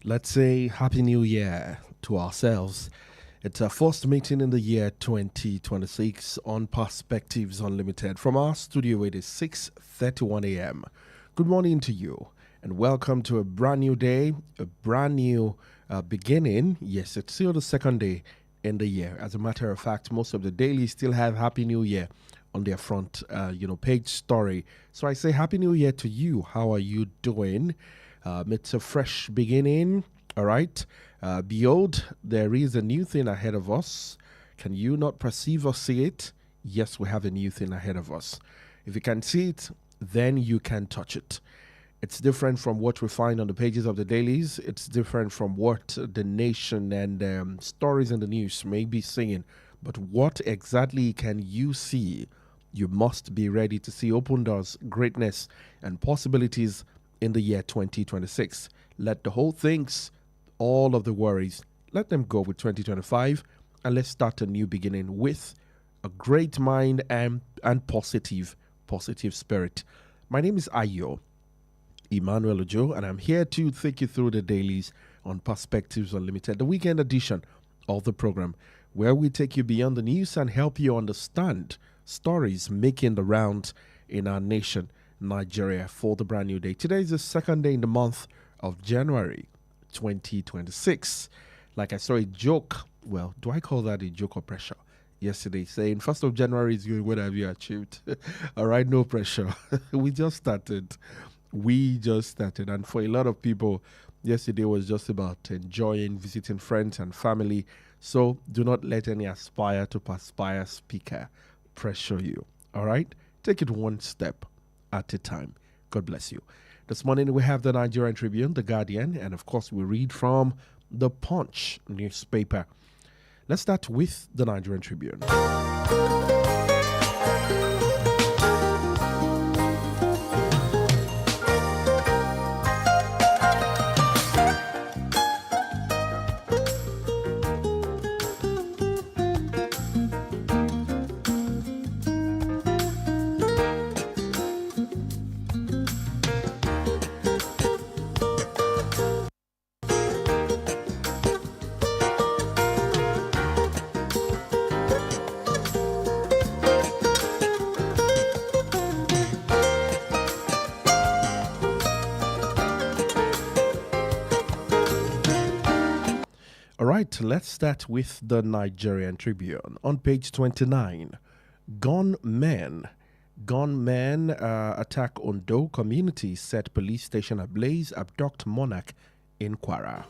Let's say Happy New Year to ourselves. It's our first meeting in the year 2026 on Perspectives Unlimited. From our studio, it is 6:31 a.m. Good morning to you, and welcome to a brand new day, a brand new beginning. Yes, it's still the second day in the year. As a matter of fact, most of the dailies still have Happy New Year on their front, page story. So I say Happy New Year to you. How are you doing? It's a fresh beginning. All right. Behold, there is a new thing ahead of us. Can you not perceive or see it? Yes, we have a new thing ahead of us. If you can see it, then you can touch it. It's different from what we find on the pages of the dailies. It's different from what the nation and stories in the news may be saying. But what exactly can you see? You must be ready to see open doors, greatness, and possibilities in the year 2026. Let the whole things, all of the worries, let them go with 2025, and let's start a new beginning with a great mind and positive spirit. My name is Ayo Emmanuel-Ojo, and I'm here to take you through the dailies on Perspectives Unlimited, the weekend edition of the program, where we take you beyond the news and help you understand stories making the rounds in our nation, Nigeria, for the brand new day. Today is the second day in the month of January 2026. Like I saw a joke, well, do I call that a joke or pressure? Yesterday saying 1st of January is good, what have you achieved? All right, no pressure. We just started. And for a lot of people, yesterday was just about enjoying, visiting friends and family. So do not let any aspire to perspire speaker pressure you. All right, take it one step at a time. God bless you. This morning we have the Nigerian Tribune, the Guardian, and of course we read from the Punch newspaper. Let's start with the Nigerian Tribune. All right, let's start with the Nigerian Tribune. On page 29, gunmen attack Ondo community, set police station ablaze, abduct monarch in Kwara.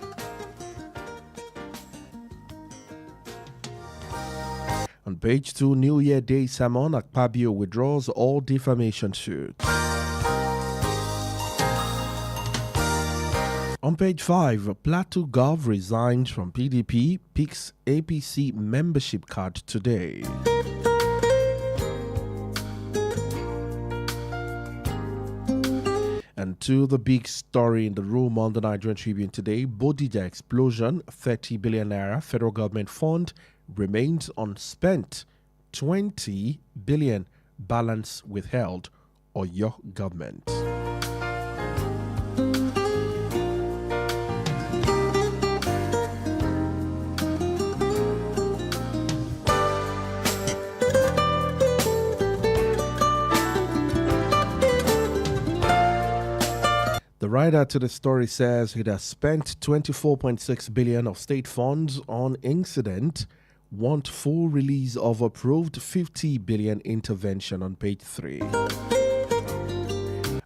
On page 2, New Year Day sermon, Akpabio withdraws all defamation suits. On page 5, Plateau Gov resigns from PDP, picks APC membership card today. And to the big story in the room on the Nigerian Tribune today, Bodija explosion, 30 billion naira federal government fund remains unspent, 20 billion balance withheld, or your government. The writer to the story says it has spent 24.6 billion of state funds on incident, want full release of approved 50 billion intervention on page 3.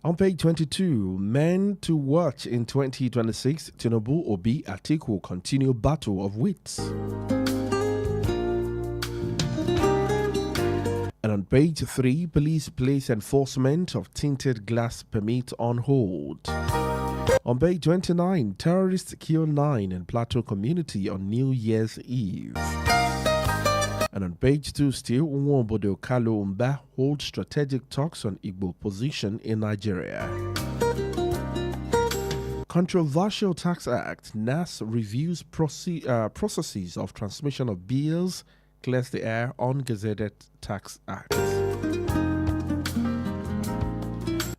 On page 22, men to watch in 2026, Tinubu, Obi, Atiku continue battle of wits. And on page 3, police place enforcement of tinted glass permit on hold. On page 29, terrorists kill 9 in Plateau community on New Year's Eve. And on page 2 still, Nwobodo Kalu Umba holds strategic talks on Igbo position in Nigeria. Controversial Tax Act, NAS reviews processes of transmission of bills, clears the air on Gazetted Tax Act.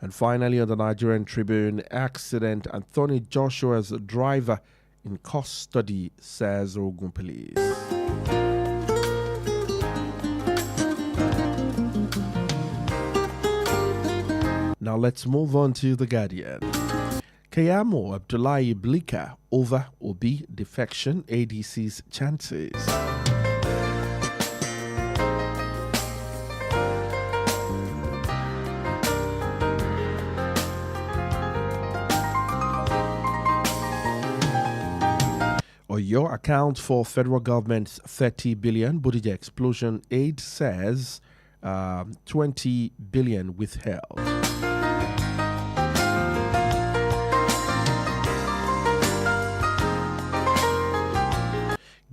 And finally, on the Nigerian Tribune, accident, Anthony Joshua's driver in custody, says Ogun Police. Now let's move on to The Guardian. Kayamo Abdullahi Blika over Obi defection, ADC's chances. Oyo account for federal government's 30 billion Bodija explosion aid, says 20 billion withheld.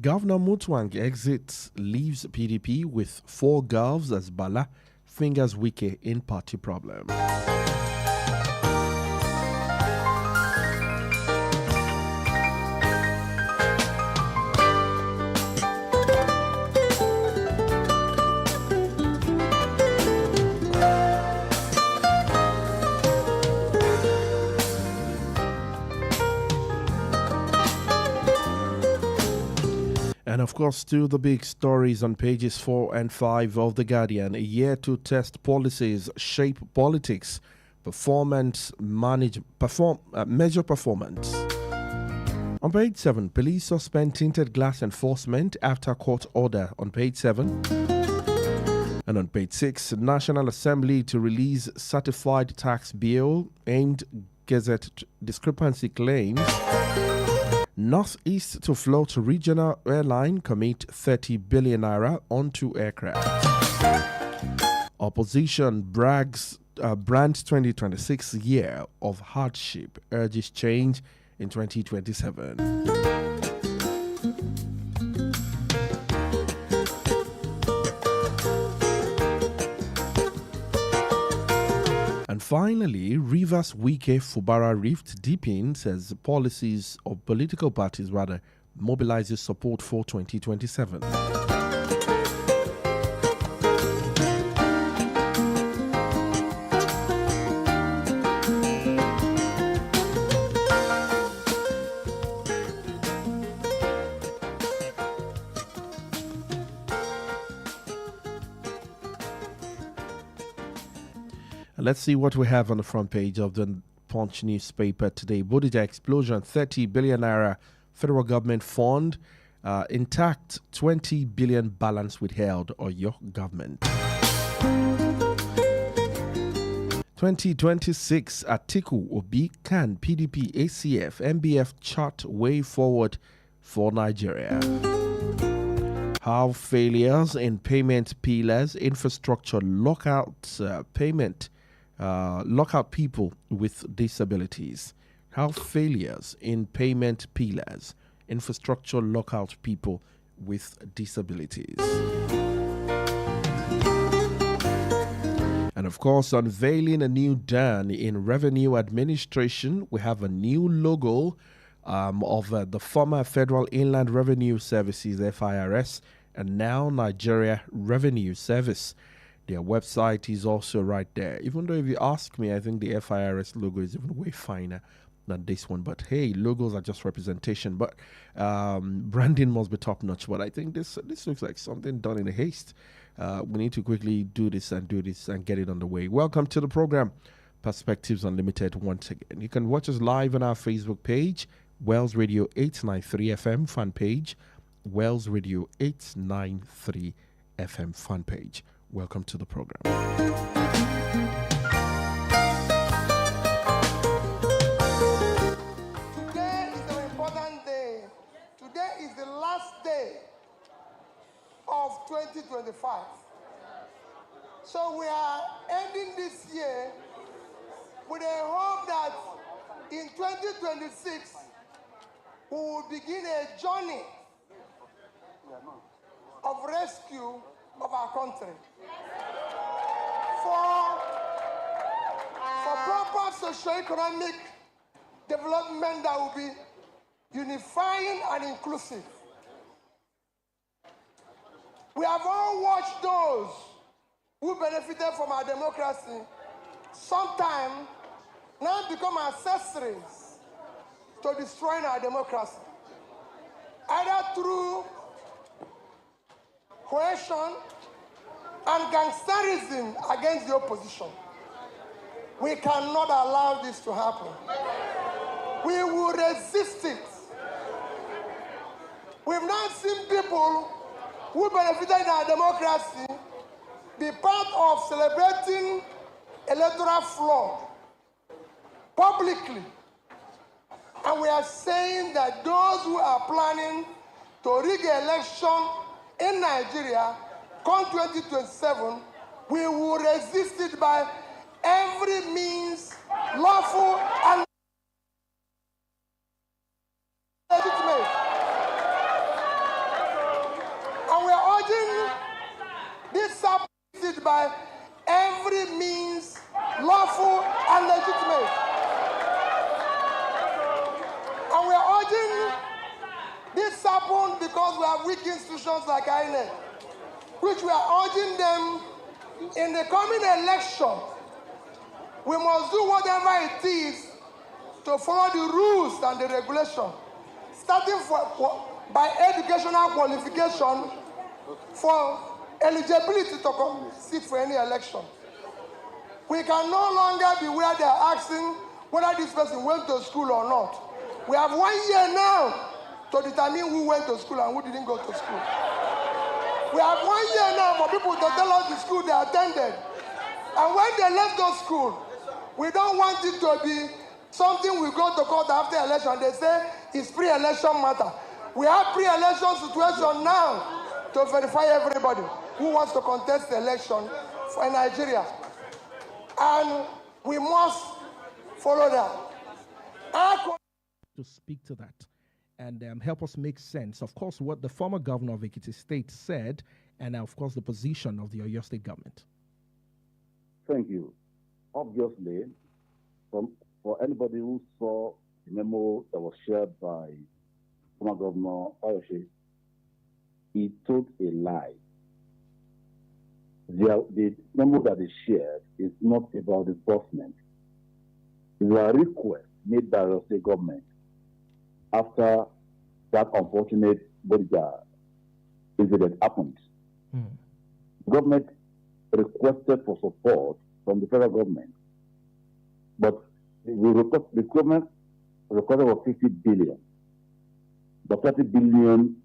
Governor Mutwang exits, leaves PDP with 4 govs as Bala fingers Wike in party problem. And of course, to the big stories on pages 4 and 5 of The Guardian. A year to test policies, shape politics, measure performance. On page 7, police suspend tinted glass enforcement after court order. On page 7. And on page 6, National Assembly to release certified tax bill aimed Gazette discrepancy claims. Northeast to float regional airline commit 30 billion naira onto aircraft. Opposition brands 2026 year of hardship, urges change in 2027. And finally, Rivers Wike Fubara rift deepens as policies of political parties mobilizes support for 2027. Let's see what we have on the front page of the Punch newspaper today. Bodija explosion, 30 billion naira federal government fund intact, 20 billion balance withheld, or your government. 2026 Atiku Obi can PDP ACF MBF chart way forward for Nigeria. How failures in payment pillars, infrastructure lockout lockout people with disabilities. How failures in payment pillars, infrastructure lockout people with disabilities. And of course, unveiling a new dawn in revenue administration, we have a new logo of the former Federal Inland Revenue Services, FIRS, and now Nigeria Revenue Service. Their website is also right there. Even though if you ask me, I think the FIRS logo is even way finer than this one. But hey, logos are just representation. But branding must be top notch. But I think this looks like something done in a haste. We need to quickly do this and get it on the way. Welcome to the program, Perspectives Unlimited. Once again, you can watch us live on our Facebook page, Wells Radio 893 FM fan page, Wells Radio 893 FM fan page. Welcome to the program. Today is an important day. Today is the last day of 2025. So we are ending this year with a hope that in 2026 we will begin a journey of rescue of our country. For proper socio-economic development that will be unifying and inclusive. We have all watched those who benefited from our democracy sometime now become accessories to destroying our democracy. either through coercion and gangsterism against the opposition. We cannot allow this to happen. We will resist it. We've now seen people who benefited in our democracy be part of celebrating electoral fraud publicly. And we are saying that those who are planning to rig the election in Nigeria come 2027, we will resist it by every means lawful and legitimate. And we are urging this subject by every means lawful and legitimate. And we are urging this happen because we have weak institutions like INEC, which we are urging them in the coming election. We must do whatever it is to follow the rules and the regulation, starting by educational qualification for eligibility to sit for any election. We can no longer be where they are asking whether this person went to school or not. We have 1 year now to determine who went to school and who didn't go to school. We have 1 year now for people to tell us the school they attended. And when they left those schools, we don't want it to be something we go to court after election. They say it's pre-election matter. We have pre-election situation now to verify everybody who wants to contest the election for Nigeria. And we must follow that. To speak to that and help us make sense, of course, what the former governor of Ekiti State said, and of course the position of the Oyo State government. Thank you. Obviously, for anybody who saw the memo that was shared by former Governor Ayo, he told a lie. The memo that is shared is not about disbursement. It's a request made by the state government after that unfortunate Bodija incident happened. The government requested for support from the federal government, but the government requested for 50 billion, but 30 billion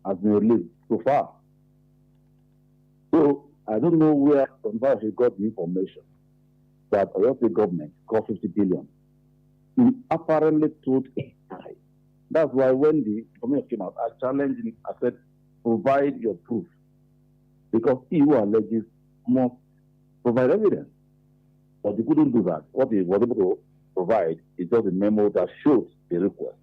has been released so far. So I don't know where he got the information that the state government got 50 billion. He apparently told a lie. That's why when the information came out, I challenged him. I said, provide your proof. Because he who alleges must provide evidence. But he couldn't do that. What he was able to provide is just a memo that shows the request.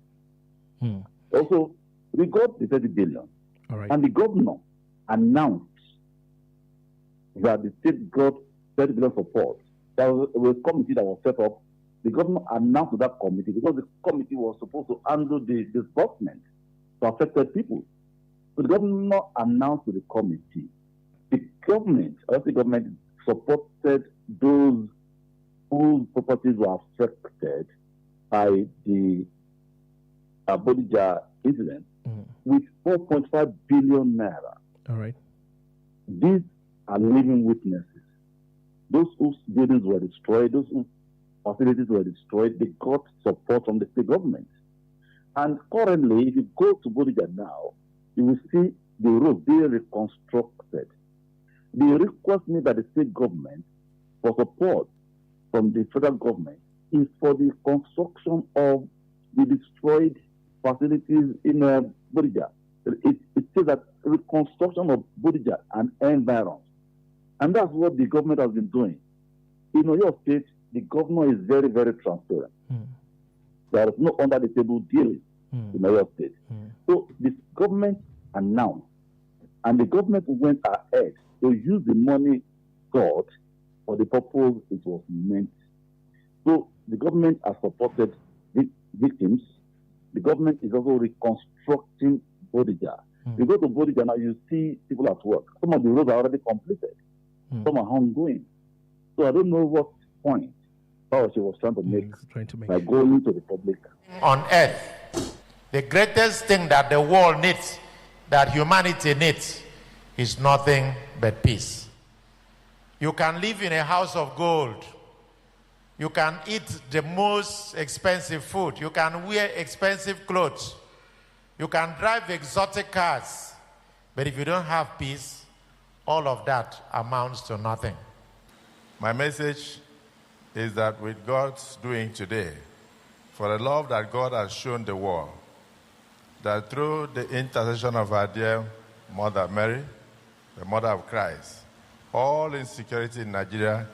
Also, we got the 30 billion. All right. And the governor announced that the state got 30 billion support. There was a committee that was set up. The governor announced to that committee because the committee was supposed to handle the disbursement to affected people. So the governor announced to the committee. The government supported those whose properties were affected by the Bodija incident with 4.5 billion naira. All right. These are living witnesses. Those whose buildings were destroyed, those whose facilities were destroyed, they got support from the state government. And currently, if you go to Bodija now, you will see the roads being reconstructed. The request made by the state government for support from the federal government is for the construction of the destroyed facilities in Bodija. It says that reconstruction of Bodija and environs. And that's what the government has been doing. In Oyo State, the governor is very, very transparent. There is no under-the-table dealing in Oyo State. So the government announced, and the government went ahead to use the money got for the purpose it was meant. So the government has supported victims. The government is also reconstructing Bodija. You go to Bodija now, you see people at work. Some of the roads are already completed. Some are ongoing. So I don't know what point she was trying to make by going to the public. On earth The greatest thing that the world needs, that humanity needs, is nothing but peace. You can live in a house of gold. You can eat the most expensive food. You can wear expensive clothes. You can drive exotic cars. But if you don't have peace, all of that amounts to nothing. My message is that with God's doing today, for the love that God has shown the world, that through the intercession of our dear Mother Mary, the Mother of Christ, all insecurity in Nigeria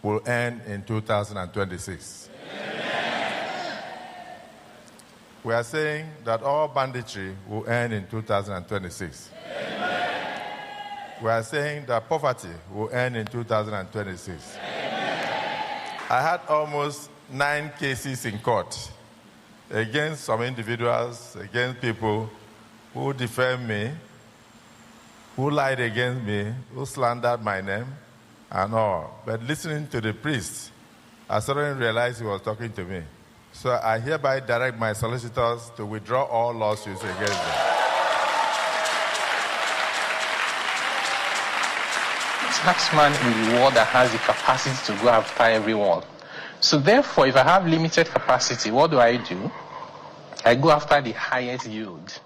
will end in 2026. Amen. We are saying that all banditry will end in 2026. Amen. We are saying that poverty will end in 2026. Amen. I had almost 9 cases in court against some individuals, against people who defamed me, who lied against me, who slandered my name, and all. But listening to the priest, I suddenly realized he was talking to me. So I hereby direct my solicitors to withdraw all lawsuits against them. Taxman in the world that has the capacity to go after everyone. So therefore, if I have limited capacity, what do? I go after the highest yield.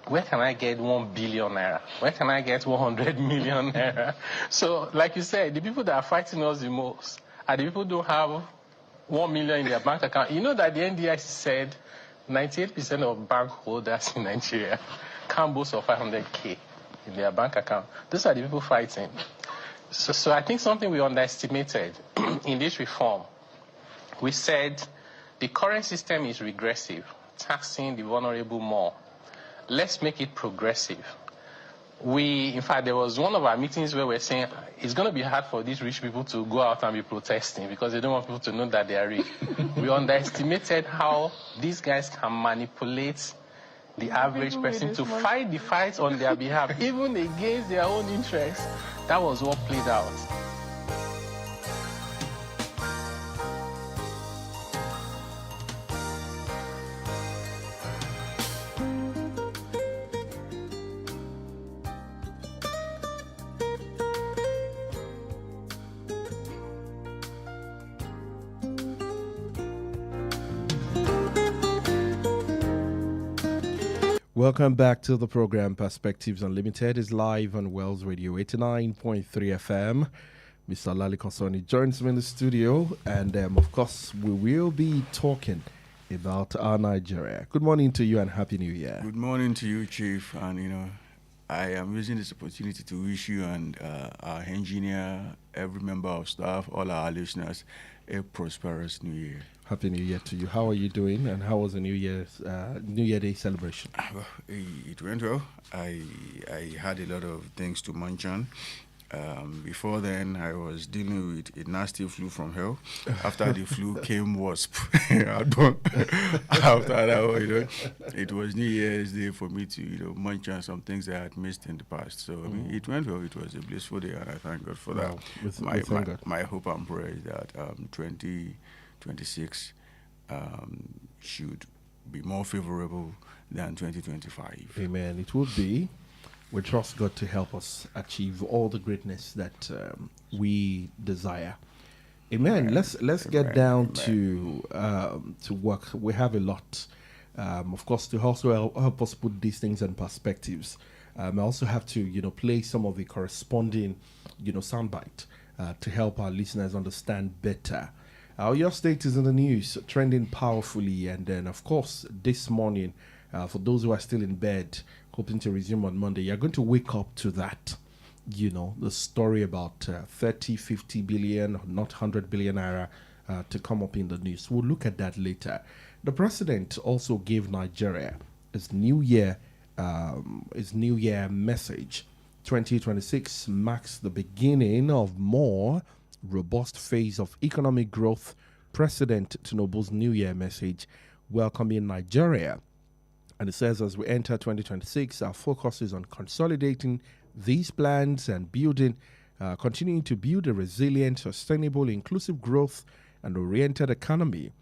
Where can I get 1 billion naira? Where can I get 100 million naira? So, like you said, the people that are fighting us the most are the people who don't have 1 million in their bank account. You know that the NDIC said 98% of bank holders in Nigeria can't boast of 500K in their bank account. Those are the people fighting. So I think something we underestimated in this reform, we said the current system is regressive, taxing the vulnerable more. Let's make it progressive. In fact, there was one of our meetings where we're saying it's going to be hard for these rich people to go out and be protesting because they don't want people to know that they are rich. We underestimated how these guys can manipulate the average person to fight the fight on their behalf, even against their own interests. That was what played out. Welcome back to the program. Perspectives Unlimited is live on Wells Radio 89.3 FM. Mr. Lali Konsoni joins me in the studio, and of course, we will be talking about our Nigeria. Good morning to you and Happy New Year. Good morning to you, Chief. And, I am using this opportunity to wish you and our engineer, every member of staff, all our listeners, a prosperous New Year. Happy New Year to you. How are you doing, and how was the New Year Day celebration? It went well. I had a lot of things to mention. Before then, I was dealing with a nasty flu from hell. After the flu came wasp. After that, it was New Year's Day for me to, mention some things I had missed in the past. So it went well. It was a blissful day, and I thank God for that. My hope and prayer is that 2026 should be more favorable than 2025. Amen. It would be. We trust God to help us achieve all the greatness that we desire. Amen. Let's get down to work. We have a lot, of course, to also help us put these things in perspectives. I also have to, play some of the corresponding, soundbite to help our listeners understand better. Your state is in the news, trending powerfully, and then, of course, this morning, for those who are still in bed, hoping to resume on Monday, you're going to wake up to that, the story about 30, 50 billion, not 100 billion naira to come up in the news. We'll look at that later. The president also gave Nigeria his New Year message. 2026 marks the beginning of more robust phase of economic growth. President Tinubu's New Year message welcoming Nigeria. And it says, as we enter 2026, our focus is on consolidating these plans and continuing to build a resilient, sustainable, inclusive growth and oriented economy.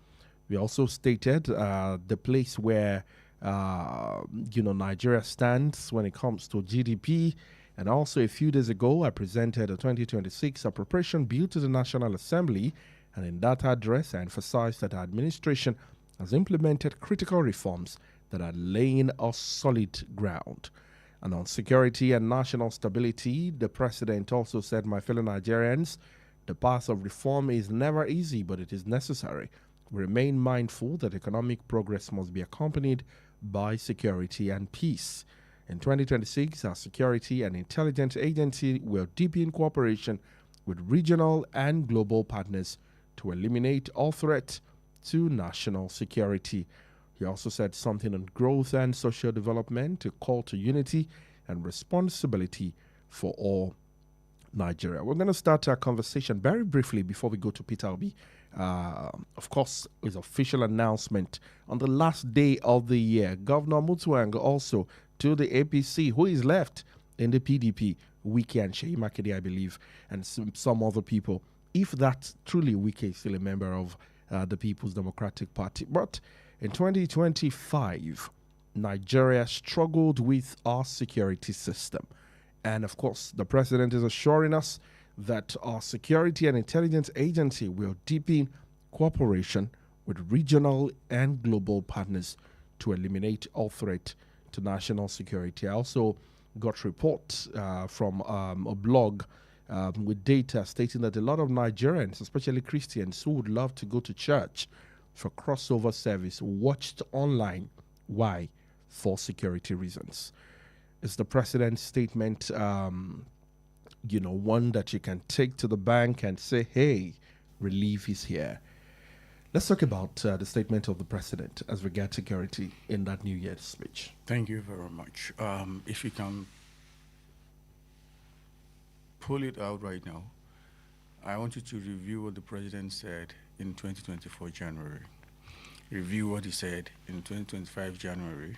We also stated the place where Nigeria stands when it comes to GDP. And also, a few days ago, I presented a 2026 appropriation bill to the National Assembly. And in that address, I emphasized that our administration has implemented critical reforms that are laying a solid ground. And on security and national stability, the president also said, my fellow Nigerians, the path of reform is never easy, but it is necessary. We remain mindful that economic progress must be accompanied by security and peace. In 2026, our security and intelligence agency will deepen cooperation with regional and global partners to eliminate all threats to national security. He also said something on growth and social development, a call to unity and responsibility for all Nigeria. We're going to start our conversation very briefly before we go to Peter Obi. Of course, his official announcement on the last day of the year. Governor Mutuang also to the APC, who is left in the PDP, Wike and Sheyi Makinde, I believe, and some other people. If that's truly Wike is still a member of the People's Democratic Party. But in 2025, Nigeria struggled with our security system. And of course, the president is assuring us that our security and intelligence agency will deepen cooperation with regional and global partners to eliminate all threat to national security. I also got reports from a blog with data stating that a lot of Nigerians, especially Christians who would love to go to church for crossover service, watched online. Why? For security reasons. Is the president's statement, one that you can take to the bank and say, hey, relief is here? Let's talk about the statement of the president as regards security in that New Year's speech. Thank you very much. If you can pull it out right now, I want you to review what the president said in 2024 January. Review what he said in 2025 January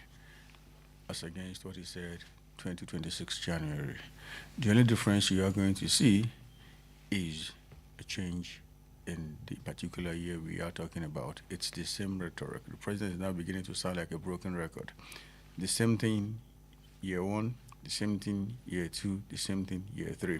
as against what he said 2026 January. The only difference you are going to see is a change in the particular year we are talking about. It's the same rhetoric. The president is now beginning to sound like a broken record. The same thing year one, the same thing year two, the same thing year three.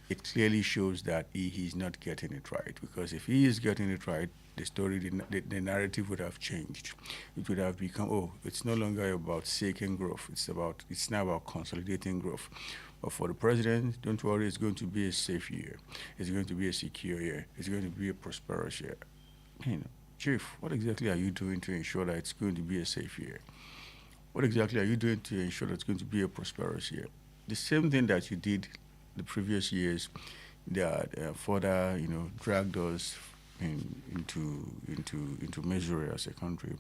It clearly shows that he's not getting it right, because if he is getting it right, the story, the narrative would have changed. It would have become, it's no longer about seeking growth. It's now about consolidating growth. But for the president, don't worry, it's going to be a safe year. It's going to be a secure year. It's going to be a prosperous year. Chief, what exactly are you doing to ensure that it's going to be a safe year? What exactly are you doing to ensure that it's going to be a prosperous year? The same thing that you did the previous years that further, dragged us into misery as a country.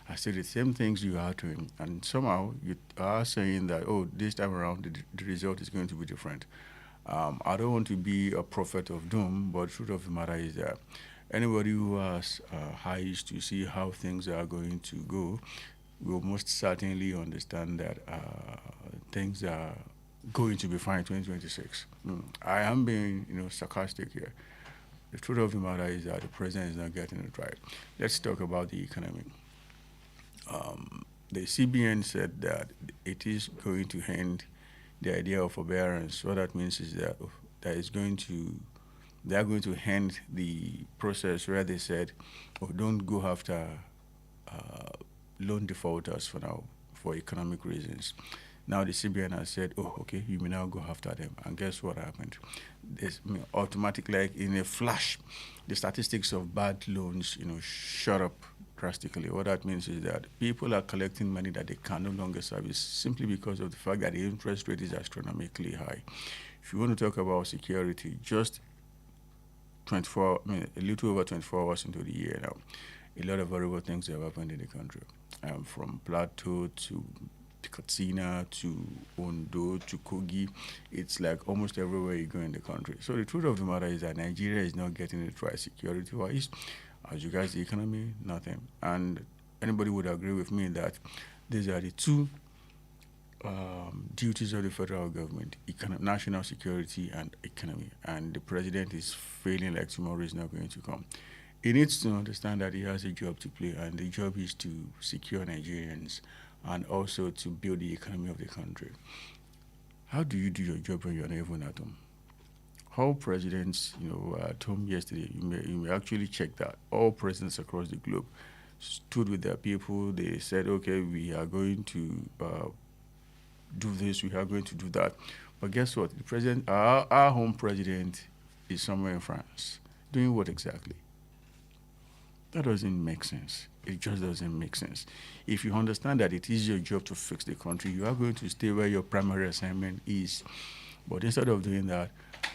I said the same things you are doing, and somehow you are saying that, this time around the result is going to be different. I don't want to be a prophet of doom, but the truth of the matter is that anybody who has eyes to see how things are going to go will most certainly understand that things are going to be fine in 2026. I am being, sarcastic here. The truth of the matter is that the president is not getting it right. Let's talk about the economy. The CBN said that it is going to end the idea of forbearance. What that means is that they are going to end the process where they said, don't go after loan defaulters for now, for economic reasons. Now the CBN has said, okay, you may now go after them. And guess what happened? Automatically, like in a flash, the statistics of bad loans, shot up drastically. What that means is that people are collecting money that they can no longer service simply because of the fact that the interest rate is astronomically high. If you want to talk about security, just a little over 24 hours into the year now, a lot of horrible things have happened in the country, from Plateau to Katsina to Ondo to Kogi. It's like almost everywhere you go in the country. So the truth of the matter is that Nigeria is not getting it right security-wise. As regards the economy, nothing. And anybody would agree with me that these are the two duties of the federal government: national security and economy. And the president is feeling like tomorrow is not going to come. He needs to understand that he has a job to play, and the job is to secure Nigerians and also to build the economy of the country. How do you do your job when you're not even at home? All presidents, at home yesterday, you may actually check that. All presidents across the globe stood with their people. They said, okay, we are going to do this, we are going to do that. But guess what? The president, our home president, is somewhere in France. Doing what exactly? That doesn't make sense. It just doesn't make sense. If you understand that it is your job to fix the country, you are going to stay where your primary assignment is. But instead of doing that,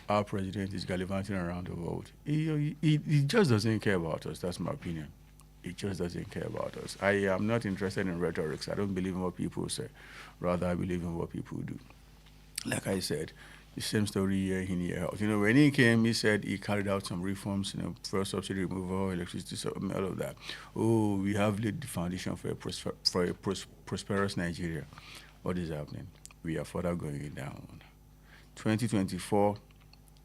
our president is gallivanting around the world. He just doesn't care about us. That's my opinion. He just doesn't care about us. I am not interested in rhetorics. I don't believe in what people say. Rather, I believe in what people do. Like I said, the same story year in, year out. When he came, he said he carried out some reforms, first subsidy removal, electricity, all of that. Oh, we have laid the foundation for a prosperous Nigeria. What is happening? We are further going down. 2024,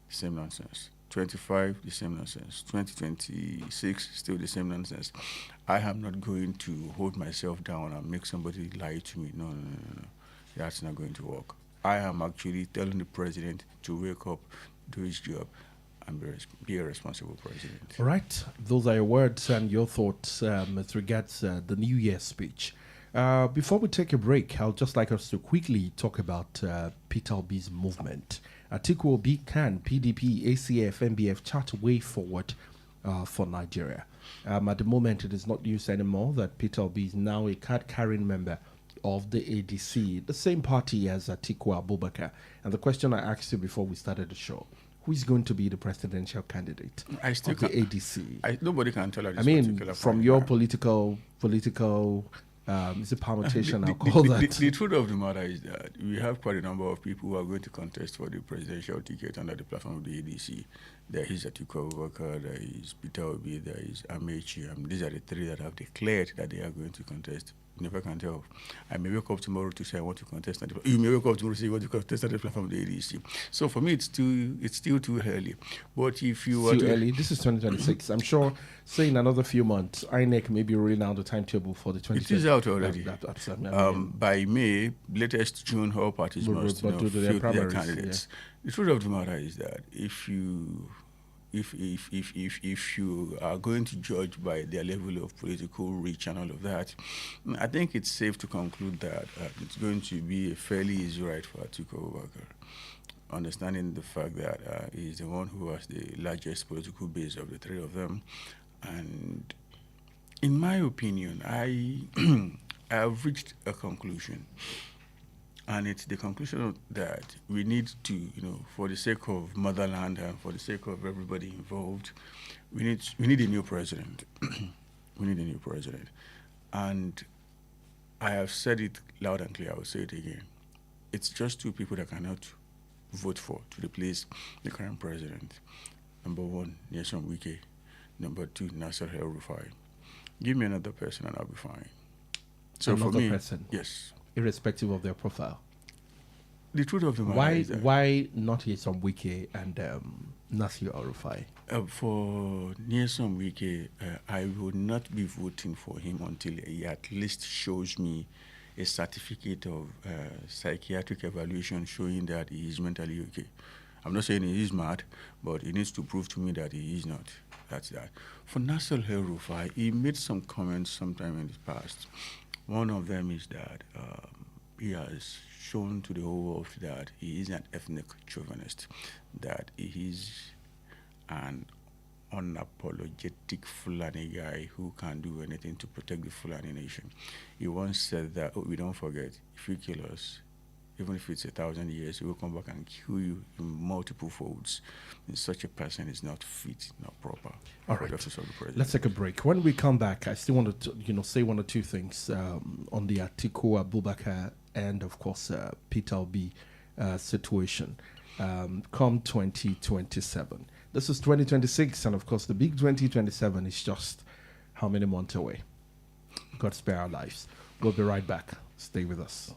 same nonsense. 25, the same nonsense. 2026, still the same nonsense. I am not going to hold myself down and make somebody lie to me. No. That's not going to work. I am actually telling the president to wake up, do his job, and be a responsible president. All right. Those are your words and your thoughts as regards the New Year's speech. Before we take a break, I'd just like us to quickly talk about Peter Obi's movement. Atiku Obi can PDP, ACF, MBF chart way forward for Nigeria. At the moment, it is not news anymore that Peter Obi is now a card-carrying member of the ADC, the same party as Atiku Abubakar. And the question I asked you before we started the show, who is going to be the presidential candidate of the ADC? Nobody can tell at this particular from point, your political is a permutation, I'll call that. The truth of the matter is that we have quite a number of people who are going to contest for the presidential ticket under the platform of the ADC. There is Atiku Abubakar, there is Peter Obi, there is Amechi. These are the three that have declared that they are going to contest. You never can tell. I may wake up tomorrow to say I want to contest. You may wake up tomorrow to say you want to contest at the platform of the ADC. So for me, it's still too early. But if you are too early, this is 2026. I'm sure, say in another few months, INEC may be rolling out the timetable for the 2026. It is out already. By May, latest June, all parties must field their candidates. Yeah. The truth of the matter is that if you are going to judge by their level of political reach and all of that, I think it's safe to conclude that it's going to be a fairly easy ride for Atiku Abubakar, understanding the fact that he's the one who has the largest political base of the three of them. And in my opinion, I have reached a conclusion. And it's the conclusion that we need to, for the sake of motherland and for the sake of everybody involved, we need a new president. We need a new president. And I have said it loud and clear, I will say it again. It's just two people that cannot vote to replace the current president. Number one, Nyesom Wike. Number two, Nasser El-Rufai. Give me another person and I'll be fine. So another for me, person? Yes. Irrespective of their profile. The truth of the matter is that why not Nyesom Wike and Nasir El-Rufai? For Nyesom Wike, I will not be voting for him until he at least shows me a certificate of psychiatric evaluation showing that he is mentally okay. I'm not saying he is mad, but he needs to prove to me that he is not. That's that. For Nasir El-Rufai, he made some comments sometime in the past. One of them is that he has shown to the whole world that he is an ethnic chauvinist, that he is an unapologetic Fulani guy who can do anything to protect the Fulani nation. He once said that, we don't forget, if you kill us, even if it's 1,000 years, we will come back and kill you in multiple folds. And such a person is not fit, not proper. All right. Let's take a break. When we come back, I still want to say one or two things on the Atiku Abubakar and, of course, Peter Obi situation come 2027. This is 2026, and, of course, the big 2027 is just how many months away? God spare our lives. We'll be right back. Stay with us.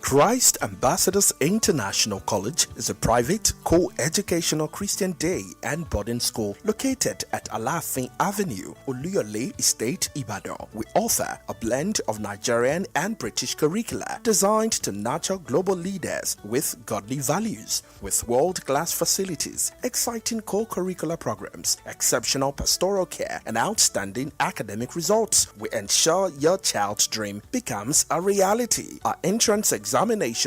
Christ Ambassadors International College is a private, co-educational Christian day and boarding school located at Alafin Avenue, Oluyole Estate, Ibadan. We offer a blend of Nigerian and British curricula designed to nurture global leaders with godly values, with world-class facilities, exciting co-curricular programs, exceptional pastoral care, and outstanding academic results. We ensure your child's dream becomes a reality. Our entrance examination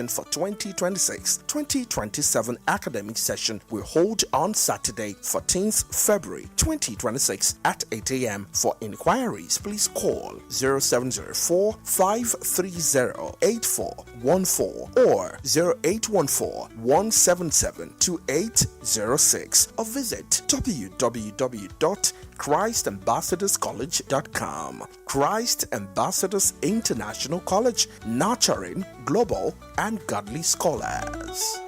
for 2026-2027 academic session will hold on Saturday, 14th February 2026 at 8 a.m. For inquiries, please call 0704-530-8414 or 0814-177-2806 or visit www.christambassadorscollege.com. Christ Ambassadors International College, nurturing global and godly scholars.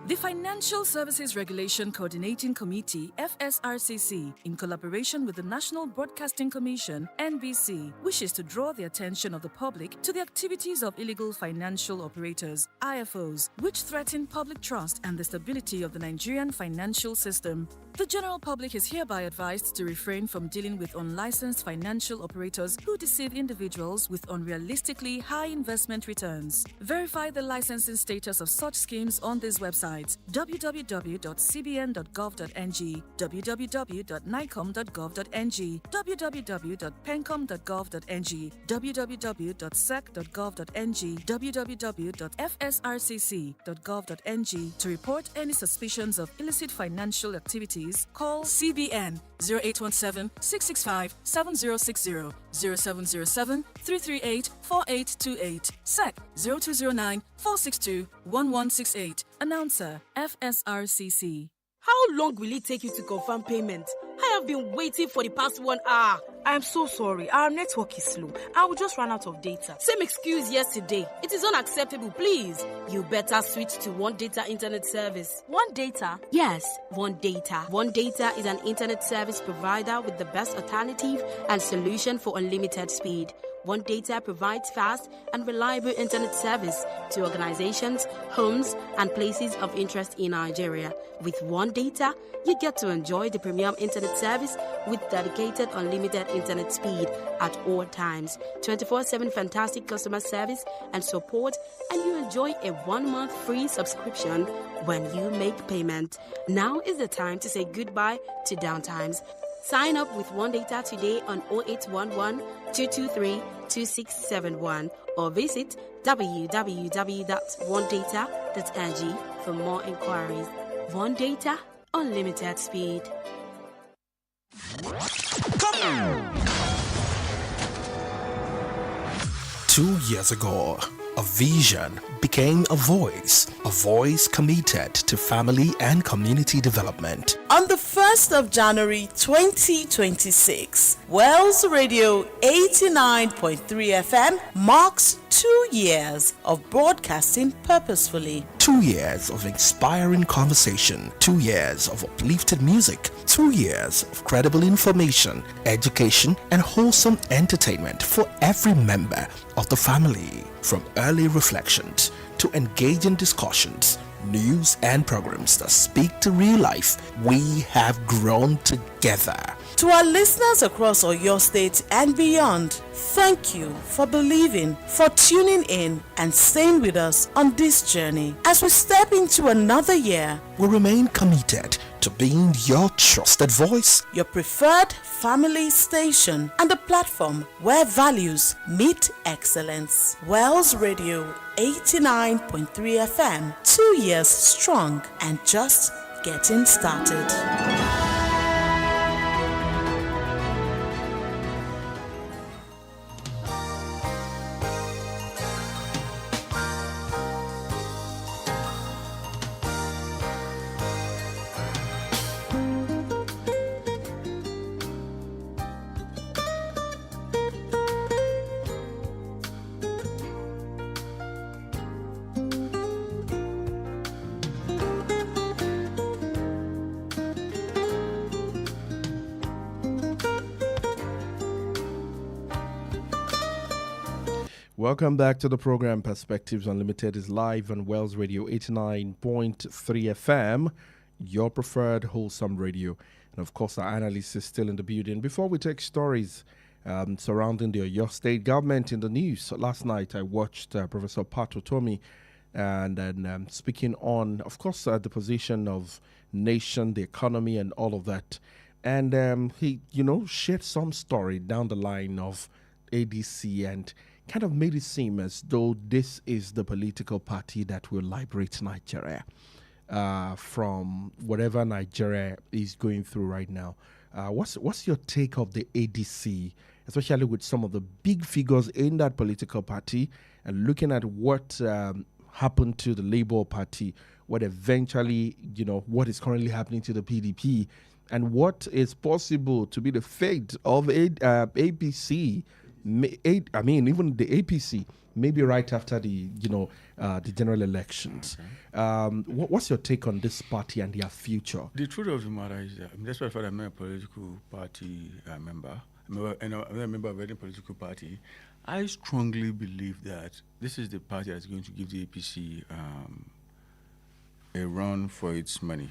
The Financial Services Regulation Coordinating Committee, FSRCC, in collaboration with the National Broadcasting Commission, NBC, wishes to draw the attention of the public to the activities of illegal financial operators, IFOs, which threaten public trust and the stability of the Nigerian financial system. The general public is hereby advised to refrain from dealing with unlicensed financial operators who deceive individuals with unrealistically high investment returns. Verify the licensing status of such schemes on these websites: www.cbn.gov.ng, www.nicom.gov.ng, www.pencom.gov.ng, www.sec.gov.ng, www.fsrcc.gov.ng. To report any suspicions of illicit financial activities, call CBN 0817-665-7060, 0707-338-4828, SEC 0209-462-1168. Announcer, FSRCC. How long will it take you to confirm payment? I have been waiting for the past 1 hour. I'm so sorry. Our network is slow. I will just run out of data. Same excuse yesterday. It is unacceptable, please. You better switch to One Data Internet Service. One Data? Yes, One Data. One Data is an internet service provider with the best alternative and solution for unlimited speed. One Data provides fast and reliable internet service to organizations, homes, and places of interest in Nigeria. With One Data, you get to enjoy the premium internet service with dedicated unlimited internet speed at all times, 24/7 fantastic customer service and support, and you enjoy a 1-month free subscription when you make payment. Now is the time to say goodbye to downtimes. Sign up with One Data today on 0811 223 2671 or visit www.onedata.ng for more inquiries. One Data, unlimited speed. 2 years ago, a vision became a voice committed to family and community development. On the 1st of January 2026, Wells Radio 89.3 FM marks 2 years of broadcasting purposefully. 2 years of inspiring conversation, 2 years of uplifted music, 2 years of credible information, education, and wholesome entertainment for every member of the family. From early reflections to engaging discussions, news and programs that speak to real life, we have grown together. To our listeners across Oyo State and beyond, thank you for believing, for tuning in and staying with us on this journey. As we step into another year, we remain committed to being your trusted voice, your preferred family station, and a platform where values meet excellence. Wells Radio 89.3 FM, 2 years strong and just getting started. Welcome back to the program. Perspectives Unlimited is live on Wells Radio 89.3 FM, your preferred wholesome radio. And of course, our analyst is still in the building. Before we take stories surrounding the Oyo State government in the news, last night I watched Professor Pato Tomi and then speaking on, of course, the position of nation, the economy, and all of that. And he, shared some story down the line of ADC and kind of made it seem as though this is the political party that will liberate Nigeria from whatever Nigeria is going through right now. What's your take of the ADC, especially with some of the big figures in that political party, and looking at what happened to the Labour Party, what eventually, what is currently happening to the PDP, and what is possible to be the fate of APC? Even the APC, maybe right after the general elections. What's your take on this party and their future? The truth of the matter is that that's why I'm not a political party member. I'm not a member of any political party. I strongly believe that this is the party that's going to give the APC a run for its money.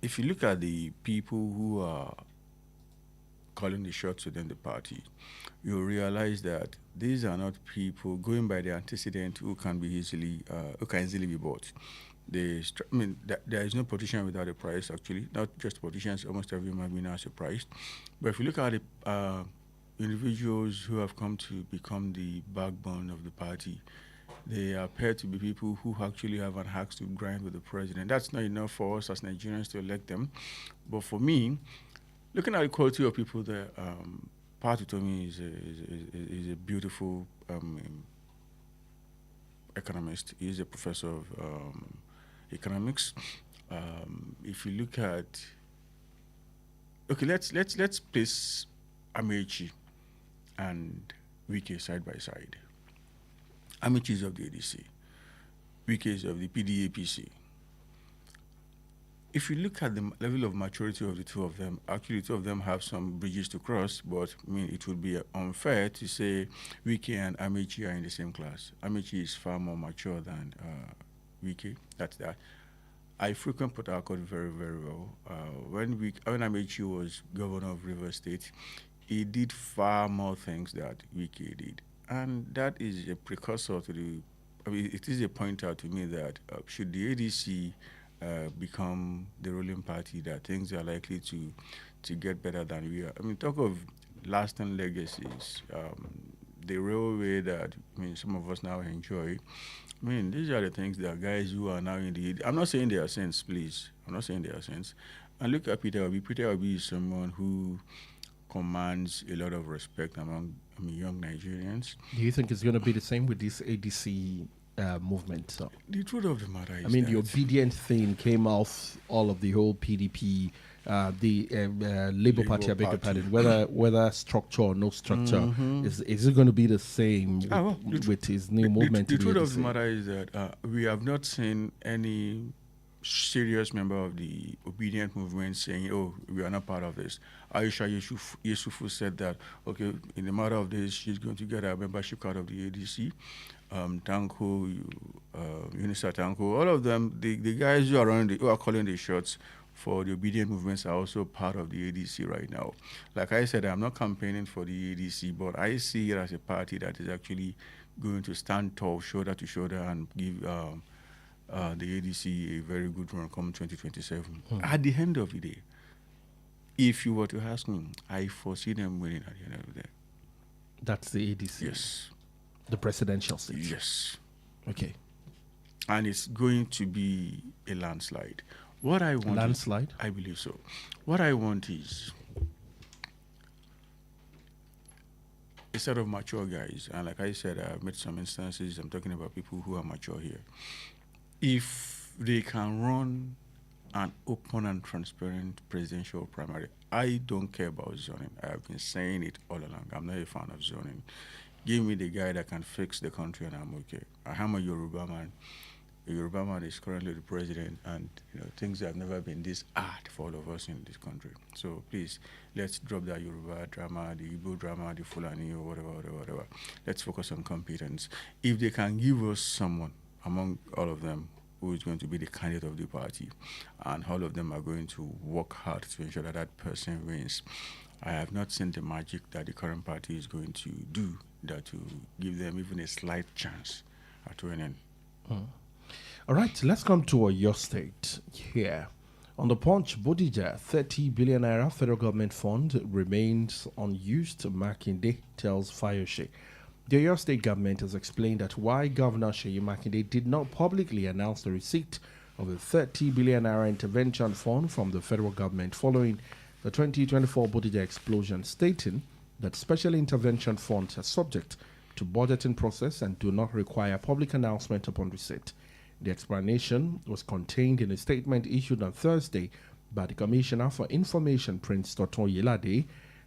If you look at the people who are calling the shots within the party, you'll realize that these are not people going by the antecedent who can easily be bought. There is no politician without a price. Actually, not just politicians. Almost every human being has a price. But if you look at the individuals who have come to become the backbone of the party, they appear to be people who actually have an axe to grind with the president. That's not enough for us as Nigerians to elect them. But for me, looking at the quality of people there, Pato to me is a beautiful economist. He's a professor of economics. If you look at, let's place Amechi and Wike side by side. Amechi is of the ADC. Wike is of the PDAPC. If you look at the level of maturity of the two of them, actually the two of them have some bridges to cross, but it would be unfair to say Wike and Amechi are in the same class. Amechi is far more mature than Wike. That's that. I frequent Port Harcourt very, very well. When Amechi was governor of Rivers State, he did far more things that Wike did. And that is a precursor to it is a pointer to me that should the ADC become the ruling party, that things are likely to get better than we are. Talk of lasting legacies. The railway that some of us now enjoy. These are the things that guys who are now in the. I'm not saying they are saints, please. I'm not saying they are saints. And look at Peter Obi. Peter Obi is someone who commands a lot of respect among young Nigerians. Do you think it's going to be the same with this ADC movement? So the truth of the matter is, the obedient thing came off all of the whole PDP, the Labour Party, I beg your pardon, whether structure or no structure, is it going to be the same with his new movement? The truth of the matter is that we have not seen any serious member of the obedient movement saying, "Oh, we are not part of this." Aisha Yusufu said that, okay, in the matter of this, she's going to get a membership card of the ADC. Tanko, Unisa Tanko, all of them, the guys who are calling the shots for the obedient movements are also part of the ADC right now. Like I said, I'm not campaigning for the ADC, but I see it as a party that is actually going to stand tall, shoulder to shoulder, and give the ADC a very good run come 2027. At the end of the day, if you were to ask me, I foresee them winning at the end of the day. That's the ADC? Yes. The presidential seat? Yes. Okay. And it's going to be a landslide. What I want landslide? I believe so. What I want is a set of mature guys. And like I said, I've met some instances. I'm talking about people who are mature here. If they can run an open and transparent presidential primary, I don't care about zoning. I have been saying it all along. I'm not a fan of zoning. Give me the guy that can fix the country and I'm okay. I am a Yoruba man. a Yoruba man is currently the president, and things have never been this hard for all of us in this country. So please, let's drop that Yoruba drama, the Igbo drama, the Fulani, or whatever. Let's focus on competence. If they can give us someone among all of them who is going to be the candidate of the party, and all of them are going to work hard to ensure that that person wins, I have not seen the magic that the current party is going to do that to give them even a slight chance at winning. All right, let's come to your state here. On the Punch, Bodija, 30 billion naira federal government fund remains unused, Makinde tells Fayoshe. The Oyo State government has explained that why Governor Seyi Makinde did not publicly announce the receipt of a 30 billion naira intervention fund from the federal government following the 2024 Bodija explosion, stating that special intervention funds are subject to budgeting process and do not require public announcement upon receipt. The explanation was contained in a statement issued on Thursday by the Commissioner for Information, Prince Toton Yelade.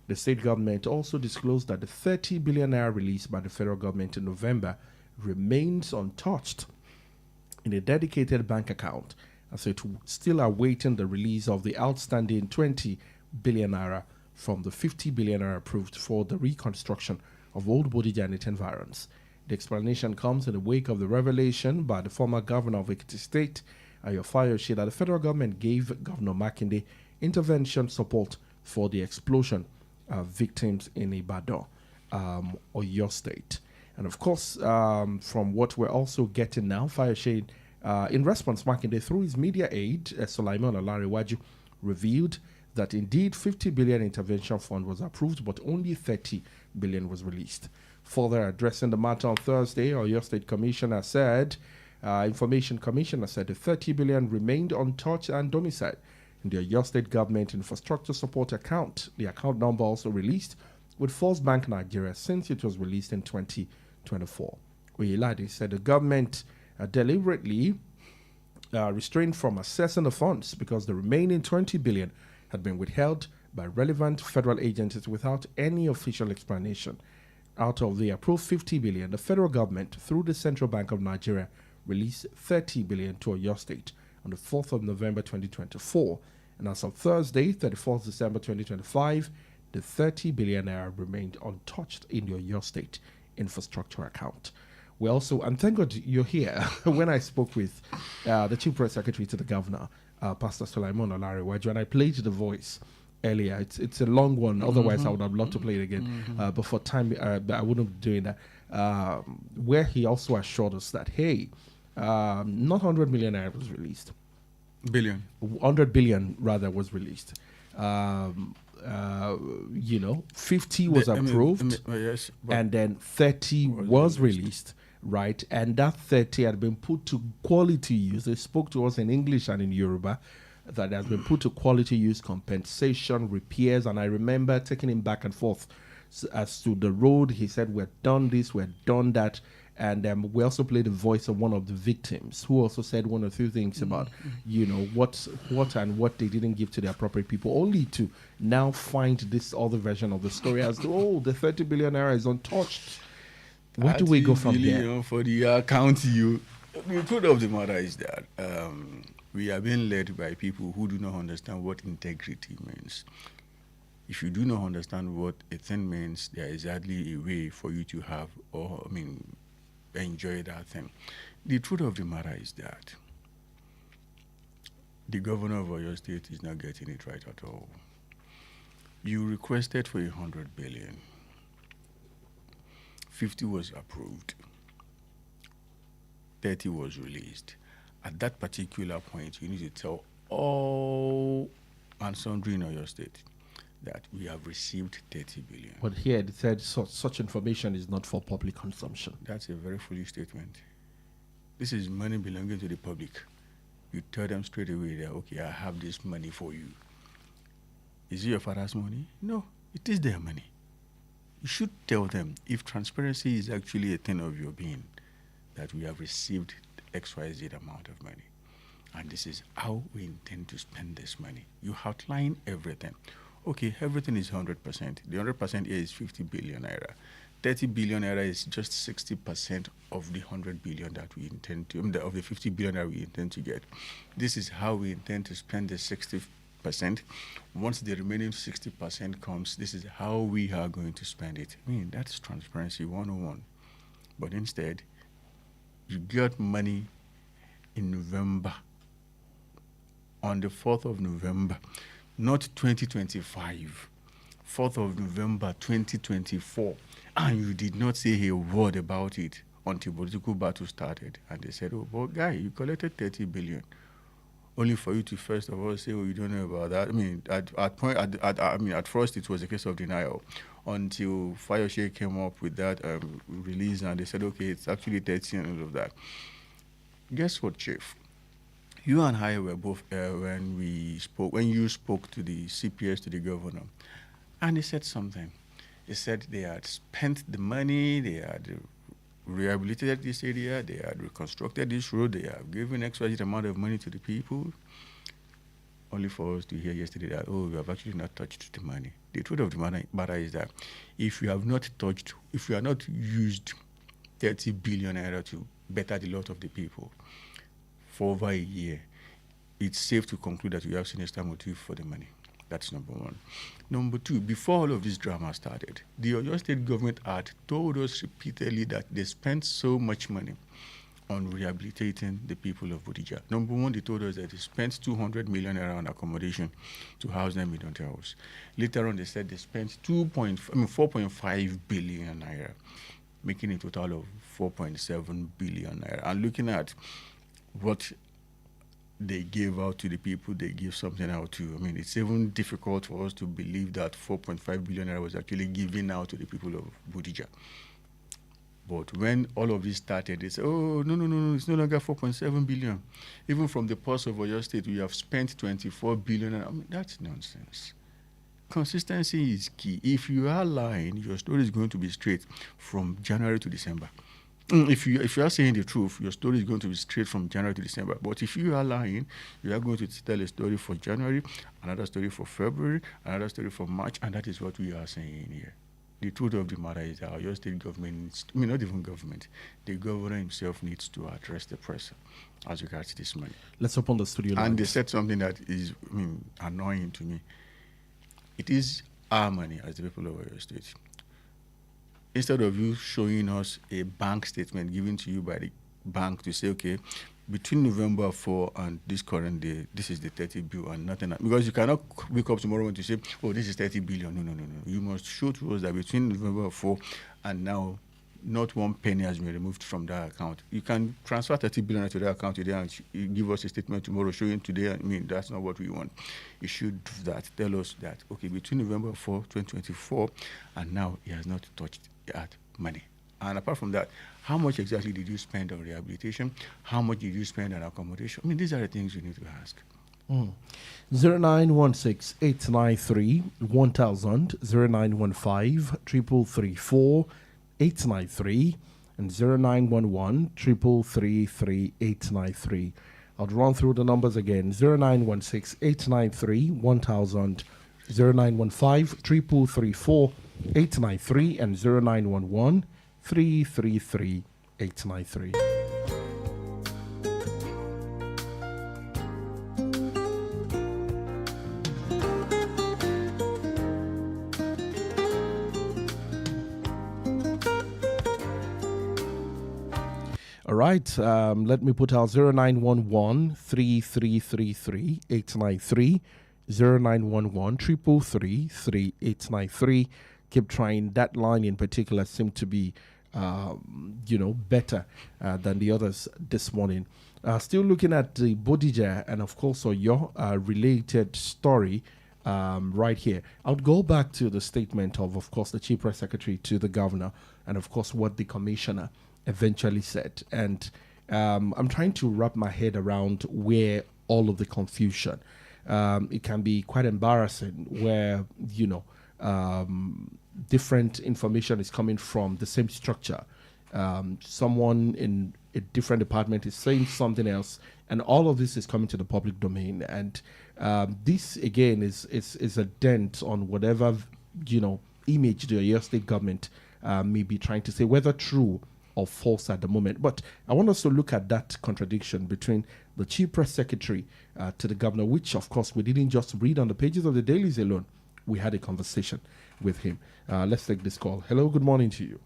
The state government also disclosed that the 30 billion naira released by the federal government in November remains untouched in a dedicated bank account, as it still awaiting the release of the outstanding 20 billion naira from the 50 billion naira approved for the reconstruction of Old Bodija and its environs. The explanation comes in the wake of the revelation by the former governor of Ekiti State, Ayo Emmanuel-Ojo, that the federal government gave Governor Makinde intervention support for the explosion victims in Ibadan, Oyo State. And of course, from what we're also getting now, Fayoshe, in response, Makinde, through his media aide, Sulaiman Olariwaju, revealed that indeed 50 billion intervention fund was approved, but only 30 billion was released. Further addressing the matter on Thursday, Oyo State Commissioner said, Information Commissioner said the 30 billion remained untouched and domiciled in the Oyo State Government Infrastructure Support Account. The account number also released with First Bank Nigeria since it was released in 2024. Oyelade said the government deliberately restrained from assessing the funds because the remaining 20 billion had been withheld by relevant federal agencies without any official explanation. Out of the approved 50 billion, the federal government, through the Central Bank of Nigeria, released 30 billion to Oyo State on the 4th of November 2024. And as of Thursday, 31st December 2025, the 30 billion naira remained untouched in the Oyo State infrastructure account. We also, and thank God you're here, when I spoke with the Chief Press Secretary to the Governor, Pastor Sulaiman Olariwaju, and I played the voice earlier. It's a long one. Otherwise, I would have loved to play it again. But for time, I wouldn't be doing that. Where he also assured us that, hey, not 100 million naira was released. 100 billion rather was released. 50 was approved, yes, and then 30 was released. Right, and that 30 had been put to quality use. They spoke to us in English and in Yoruba that has been put to quality use, compensation, repairs, and I remember taking him back and forth as to the road. He said, we're done this, we're done that, and we also played the voice of one of the victims who also said one or two things about, what they didn't give to the appropriate people, only to now find this other version of the story as, the 30 billion naira is untouched. Where do we go from here? For the county, the truth of the matter is that we are being led by people who do not understand what integrity means. If you do not understand what a thing means, there is hardly a way for you to have enjoy that thing. The truth of the matter is that the governor of Oyo State is not getting it right at all. You requested for 100 billion. 50 was approved, 30 was released. At that particular point, you need to tell all and sundry in Oyo State that we have received 30 billion. But here it said such information is not for public consumption. That's a very foolish statement. This is money belonging to the public. You tell them straight away that, okay, I have this money for you. Is it your father's money? No, it is their money. You should tell them, if transparency is actually a thing of your being, that we have received XYZ amount of money. And this is how we intend to spend this money. You outline everything. Okay, everything is 100%. The 100% here is 50 billion naira. 30 billion naira is just 60% of the 100 billion that we intend to, of the 50 billion that we intend to get. This is how we intend to spend the 60%. Once the remaining 60% comes, this is how we are going to spend it. I mean, that's transparency 101. But instead, you got money in November, on the 4th of November, not 2025, 4th of November 2024, and you did not say a word about it until political battle started. And they said, oh, but guy, you collected 30 billion. Only for you to first of all say, oh, you don't know about that. I mean, at first it was a case of denial until Fayose came up with that release, and they said, okay, it's actually 30 and all of that. Guess what, Chief? You and I were both when you spoke to the CPS, to the governor, and he said something. He said they had spent the money, they had rehabilitated this area, they had reconstructed this road, they have given XYZ amount of money to the people, only for us to hear yesterday that, oh, we have actually not touched the money. The truth of the matter is that if you have not used 30 billion naira to better the lot of the people for over a year, it's safe to conclude that you have sinister motive for the money. That's number one. Number two, before all of this drama started, the Oyo State government had told us repeatedly that they spent so much money on rehabilitating the people of Bodija. Number one, they told us that they spent 200 million naira on accommodation to house them in hotels. Later on, they said they spent 4.5 billion naira, making a total of 4.7 billion naira. And looking at what they gave out to the people, they give something out to. I mean, it's even difficult for us to believe that 4.5 billion naira was actually given out to the people of Bodija. But when all of this started, they said, oh, no, it's no longer 4.7 billion. Even from the pulse of Oyo State, we have spent 24 billion. I mean, that's nonsense. Consistency is key. If you are lying, your story is going to be straight from January to December. If you are saying the truth, your story is going to be straight from January to December. But if you are lying, you are going to tell a story for January, another story for February, another story for March, and that is what we are saying here. The truth of the matter is that your state government, not even government, the governor himself needs to address the press as regards this money. Let's open the studio lines. And they said something that is annoying to me. It is our money as the people of your state. Instead of you showing us a bank statement given to you by the bank to say, okay, between November 4 and this current day, this is the 30 bill and nothing. Because you cannot wake up tomorrow and to say, oh, this is 30 billion. No. You must show to us that between November 4 and now, not one penny has been removed from that account. You can transfer 30 billion to that account today and you give us a statement tomorrow showing today. I mean, that's not what we want. You should do that. Tell us that, okay, between November 4, 2024, and now he has not touched that money. And apart from that, how much exactly did you spend on rehabilitation? How much did you spend on accommodation? I mean, these are the things you need to ask. 0916-893-1000, 0915-334-893, and 0911-333-893. I'll run through the numbers again. 0916-893-1000, 0915-334-893, and 0911-333-893. All right, let me put out 0911-3333-893, 0911-333-3893. Keep trying. That line in particular seemed to be, better than the others this morning. Still looking at the Bodija and, of course, Oyo related story right here. I would go back to the statement of course, the Chief Press Secretary to the governor and, of course, what the commissioner eventually said. And I'm trying to wrap my head around where all of the confusion. It can be quite embarrassing where, different information is coming from the same structure. Someone in a different department is saying something else, and all of this is coming to the public domain. And this, again, is a dent on whatever, image the Oyo State government may be trying to say, whether true or false at the moment. But I want us to look at that contradiction between the chief press secretary to the governor, which, of course, we didn't just read on the pages of the dailies alone. We had a conversation with him. Let's take this call. Hello, good morning to you.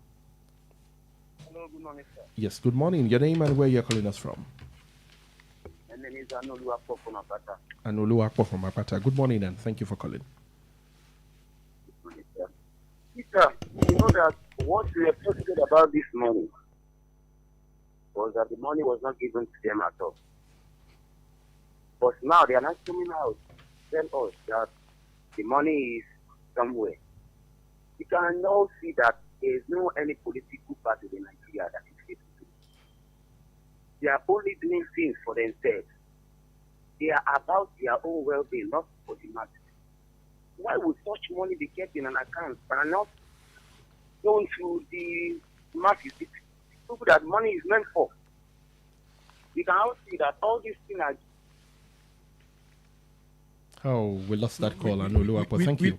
Hello, good morning, sir. Yes, good morning. Your name and where you're calling us from? My name is Emmanuel-Ojo from Apata. Emmanuel-Ojo from Apata. Good morning, and thank you for calling. Sir, you know that what we have talked about this morning was that the money was not given to them at all. But now they are not coming out to tell us that the money is somewhere. You can now see that there is no any political party in Nigeria that is able to do. They are only doing things for themselves. They are about their own well-being, not for the masses. Why would such money be kept in an account and not going to the masses, the people that money is meant for? You can also see that all these things are. Oh, we lost that call, Emmanuel-Ojo. Thank you.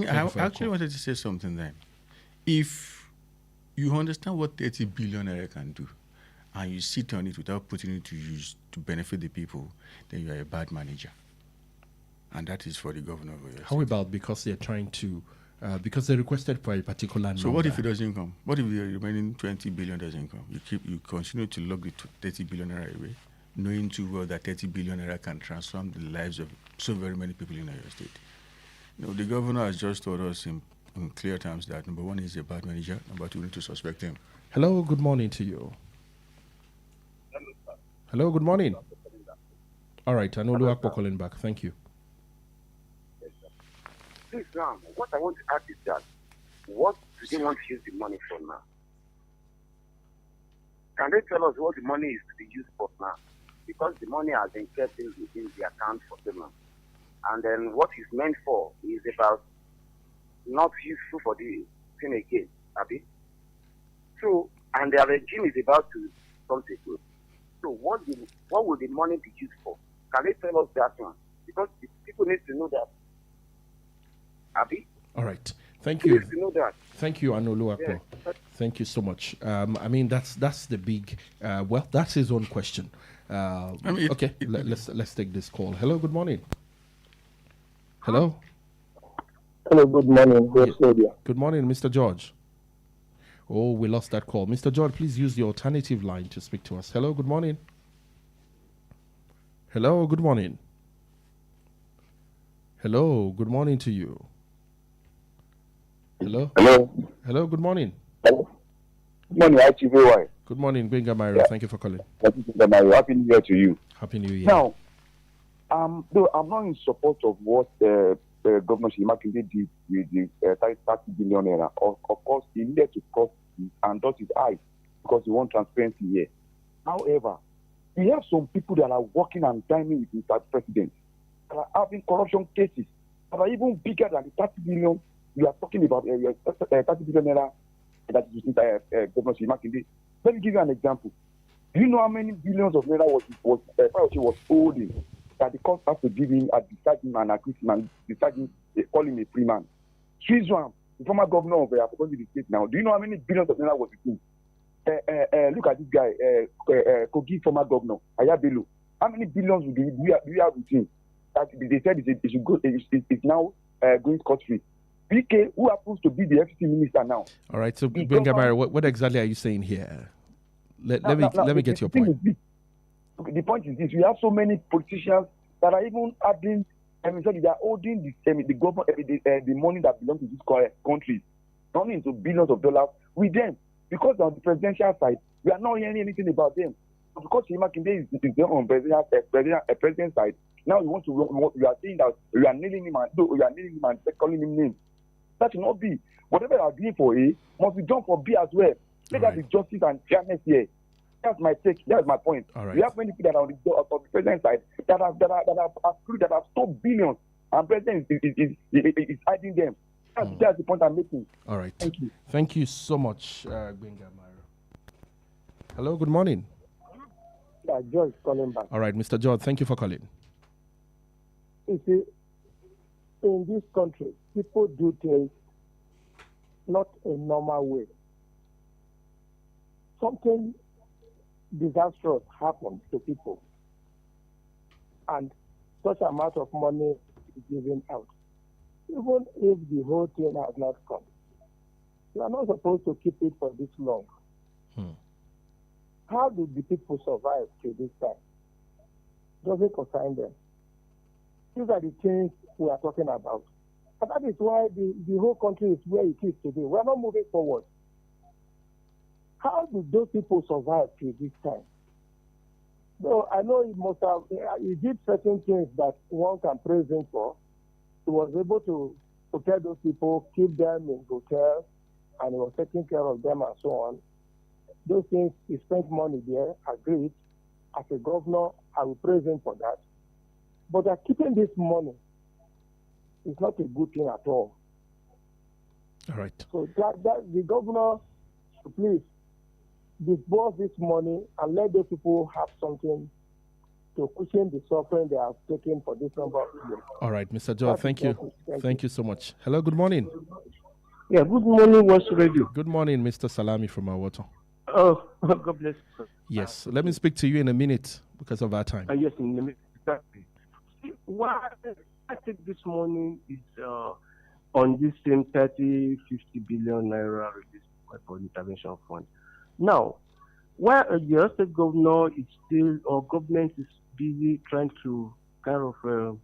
I actually wanted to say something then. If you understand what 30 billion naira can do, and you sit on it without putting it to use to benefit the people, then you are a bad manager. And that is for the governor of your How state. about because they're trying to, because they requested for a particular number? So what if it doesn't come? What if the remaining 20 billion doesn't come? You continue to log the 30 billion naira away, knowing too well that 30 billion naira can transform the lives of so very many people in your state. The governor has just told us in clear terms that number one is a bad manager, number two, we need to suspect him. Hello, good morning to you. Hello, good morning. All right, Emmanuel-Ojo calling back. Thank you. Please, now, what I want to ask is that, what do they want to use the money for now? Can they tell us what the money is to be used for now? Because the money has been kept in the account for them. And then what it's meant for is about not useful for the thing again, Abi. So, and their regime is about to come to good. So what will the money be used for? Can they tell us that one? Because the people need to know that. Abi? All right. Thank you. To know that. Thank you, Emmanuel-Ojo. Yeah. Thank you so much. That's the big. That's his own question. Okay, let's take this call. Hello, good morning. Hello. Hello, good morning. Good morning, Mr. George. Oh, we lost that call. Mr. George, please use the alternative line to speak to us. Hello, good morning. Hello, good morning. Hello, good morning to you. Hello. Hello. Hello, good morning. Hello. Good morning, ITVY. Good morning, Benga Myra. Thank you for calling. Happy New Year to you. Happy New Year. Now, though I'm not in support of what Governor Shimakinde did with the 30 billion naira. Of course, he needed to cross and dot his eyes because he wants transparency here. However, we have some people that are working and dining with Mr. President that are having corruption cases that are even bigger than the 30 billion we are talking about. 30 billion naira that is Governor Shimakinde. Let me give you an example. Do you know how many billions of naira was holding that the court has to give him at decide him and accuse him and decide him, they call him a free man? Swissram, the former governor of the state now, do you know how many billions of naira was with him? Look at this guy, Kogi, former governor, Ayabelo. How many billions do we have with him? That they said it should go, it's now going scot-free. PK, who happens to be the FCC minister now. All right, so Benga, what exactly are you saying here? Let me get your point. The point is this: we have so many politicians that are even adding. They are holding the government, the money that belongs to this country, turning into billions of dollars with them. Because on the presidential side, we are not hearing anything about them. Because Shimakinde is there on president side. Now we are saying that we are nailing him and calling him names. That should not be. Whatever you are doing for A must be done for B as well. Let that be justice and fairness here. That's my take. That's my point. All right. We have many people that are on the president side that have stolen billions, and president is hiding them. That's the point I'm making. All right. Thank you. Thank you so much, Benga Myra. Hello, good morning. Yeah, George calling back. All right, Mr. George, thank you for calling. You see, in this country, people do things not a normal way. something disastrous happens to people and such amount of money is given out, even if the whole thing has not come, you are not supposed to keep it for this long. How do the people survive till this time? Doesn't concern them. These are the things we are talking about. And that is why the whole country is where it is today. We are not moving forward. How do those people survive till this time? So I know he did certain things that one can praise him for. He was able to tell those people, keep them in hotels, and he was taking care of them and so on. Those things, he spent money there, agreed. As a governor, I will praise him for that. But keeping this money is not a good thing at all. All right. So that the governor should please disburse this money and let those people have something to cushion the suffering they have taken for this number of years. All right, Mr. Joe, thank you. Thank you so much. Hello, good morning. Yeah, good morning, West Radio. Good morning, Mr. Salami from Awoto. Oh, God bless you. Yes, let me speak to you in a minute because of our time. Yes, in a minute. Exactly. See, why I think this morning is on this same 50 billion naira released for the intervention fund. Now, while the state governor is still, or government is busy trying to kind of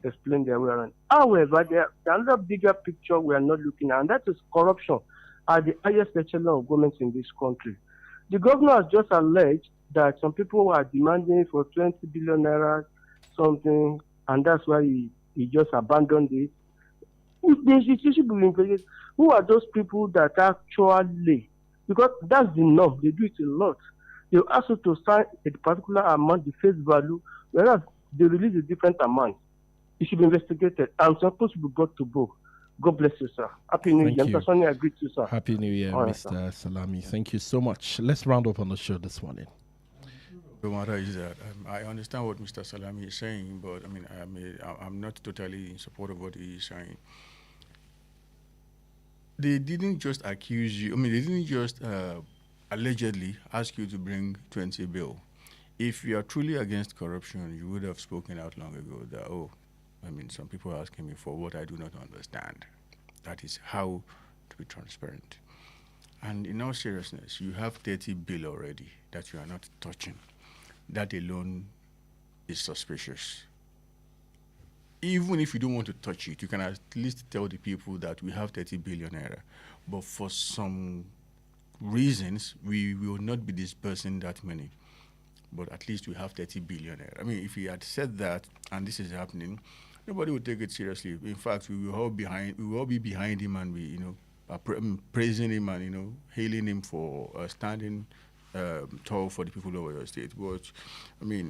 explain their way around. However, there's another bigger picture we are not looking at, and that is corruption at the highest echelon of government in this country. The governor has just alleged that some people are demanding for 20 billion naira something, and that's why he just abandoned it. Who are those people that actually, because that's the norm, they do it a lot. They ask you to sign a particular amount, the face value, whereas they release a different amount. It should be investigated and supposed to be brought to book. God bless you, sir. Happy New Year. Thank you. I'm personally agree to you, sir. Happy New Year, All right, Mr. Salami. Thank you so much. Let's round up on the show this morning. The matter is that I understand what Mr. Salami is saying, but I'm not totally in support of what he is saying. They didn't just accuse you. They didn't just allegedly ask you to bring 20 bill. If you are truly against corruption, you would have spoken out long ago that, some people are asking me for what I do not understand. That is how to be transparent. And in all seriousness, you have 30 bill already that you are not touching. That alone is suspicious. Even if you don't want to touch it, you can at least tell the people that we have 30 billion naira. But for some reasons, we will not be disbursing that money. But at least we have 30 billion naira. If he had said that and this is happening, nobody would take it seriously. In fact, we will all be behind him and we, praising him and hailing him for standing tall for the people of your state. But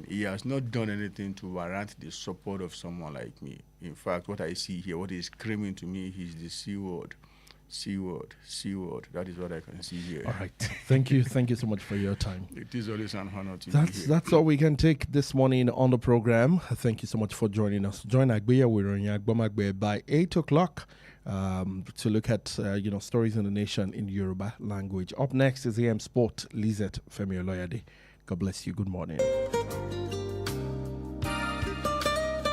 he has not done anything to warrant the support of someone like me. In fact, what I see here, what is screaming to me is the C word. C word, C word. That is what I can see here. All right. Thank you. Thank you so much for your time. It is always an honor to be here. That's all we can take this morning on the program. Thank you so much for joining us. Join Agbeya Wiroyin by 8 o'clock to look at stories in the nation in Yoruba language. Up next is AM Sport, Lizette Femi Oloyade. God bless you. Good morning.